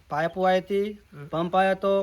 પાઇપો આવી હતી, પંપ આવ્યો હતો,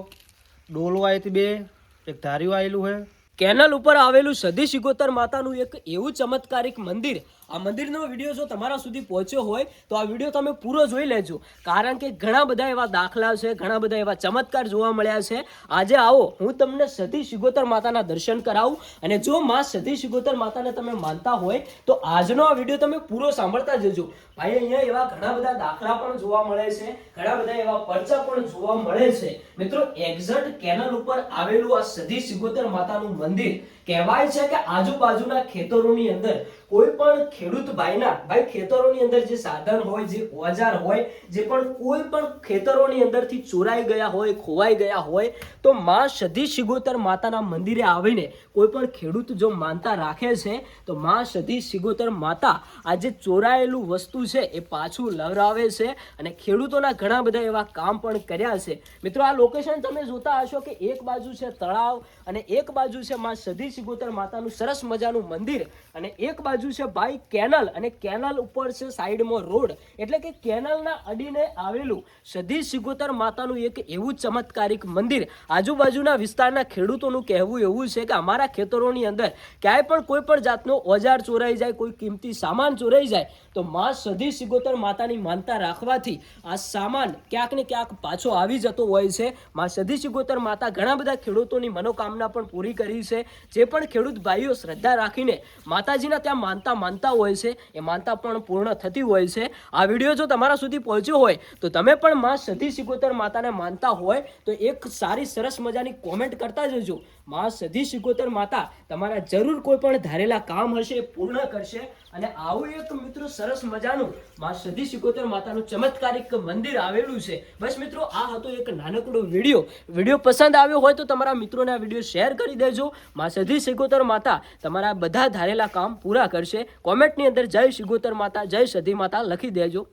ડોલો આવી હતી, 2 એક ધારીઓ આવેલું છે. કેનલ ઉપર આવેલું સદી સિગોતર માતાનું એક એવું ચમત્કારિક મંદિર. આ મંદિરનો વિડીયો જો તમારા સુધી પહોંચ્યો હોય તો આ વિડીયો તમે પૂરો જોઈ લેજો, કારણ કે ઘણા બધા એવા દાખલા છે, ઘણા બધા એવા ચમત્કાર જોવા મળ્યા છે. આજે આવો હું તમને સદી સિગોતર માતાના દર્શન કરાવું, અને જો માં સદી સિગોતર માતાને તમે માનતા હોય તો આજનો આ વિડીયો તમે પૂરો સાંભળતા જજો. ભાઈ અહીંયા એવા ઘણા બધા દાખલા પણ જોવા મળે છે, ઘણા બધા એવા પરચા પણ જોવા મળે છે. મિત્રો એક્ઝેક્ટ કેનલ ઉપર આવેલું આ સદી સિગોતર માતાનું મંદિર કહેવાય છે કે આજુબાજુના ખેતરોની અંદર કોઈ પણ ખેડૂત ભાઈ ખેતરોની અંદર જે સાધન હોય, જે ઓજાર હોય, જે પણ કોઈ પણ ખેતરોની અંદરથી ચોરાઈ ગયા હોય, ખોવાઈ ગયા હોય, તો માં સદી સિગોતર માતાના મંદિરે આવીને કોઈ પણ ખેડૂત જો માનતા રાખે છે તો માં સદી સિગોતર માતા આ જે ચોરાયેલું વસ્તુ છે એ પાછું લવરાવે છે, અને ખેડૂતોના ઘણા બધા એવા કામ પણ કર્યા છે. મિત્રો આ લોકેશન તમે જોતા હશો કે એક બાજુ છે તળાવ અને એક બાજુ છે માં સદી સિગોતર માતાનું સરસ મજાનું મંદિર, અને એક બાજુ છે ભાઈ કેનલ, અને કેનલ ઉપર છે સાઈડમાં રોડ. એટલે કે કેનલના અડીને આવેલું સદી સિગોતર માતાનું એક એવું ચમત્કારિક મંદિર. આજુબાજુના વિસ્તારના ખેડૂતોનું કહેવું એવું છે કે અમારા ખેતરોની અંદર ક્યાંય પણ કોઈ પણ જાતનો ઓજાર ચોરાઈ જાય, કોઈ કિંમતી સામાન ચોરાઈ જાય તો માં સદી સિગોતર માતાની માનતા રાખવાથી આ સામાન ક્યાંક ને ક્યાંક પાછો આવી જતો હોય છે. માં સદી સિગોતર માતા ઘણા બધા ખેડૂતોની મનોકામના પણ પૂરી કરી છે. જે પણ ખેડૂત ભાઈઓ શ્રદ્ધા રાખીને માતાજીના ત્યાં માનતા હોય છે એ માનતા પણ પૂર્ણ થતી હોય છે. આ વિડીયો જો તમારા સુધી પહોંચ્યો હોય તો તમે પણ માં સદી સિગોતર માતાને માનતા હોય તો એક સારી સરસ મજાની કોમેન્ટ કરતા જજો. માં સદી સિગોતર માતા તમારા જરૂર કોઈ પણ ધારેલા કામ હશે એ પૂર્ણ કરશે. અને આવું એક મિત્રો સરસ મજાનું માં સદી સિગોતર માતાનું ચમત્કારિક મંદિર આવેલું છે. બસ મિત્રો આ હતો એક નાનકડો વિડીયો પસંદ આવ્યો હોય તો તમારા મિત્રોને આ વિડીયો શેર કરી દેજો. માં સદી સિગોતર માતા તમારા બધા ધારેલા કામ પૂરા કરશે. કોમેન્ટની અંદર જય સિગોતર માતા, જય સદી માતા લખી દેજો.